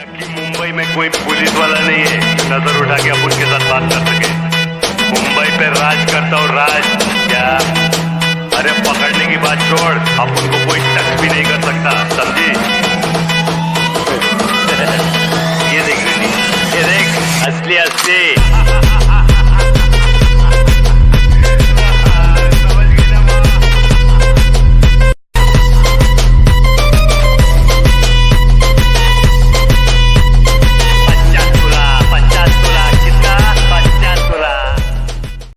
कि मुंबई में कोई पुलिस वाला नहीं है नजर उठा के अपन के साथ बात कर सके। मुंबई पे राज करता हूँ, राज क्या? अरे पकड़ने की बात छोड़, अपन को कोई टच भी नहीं कर सकता, समझी? ये देख रही, ये देख, असली असली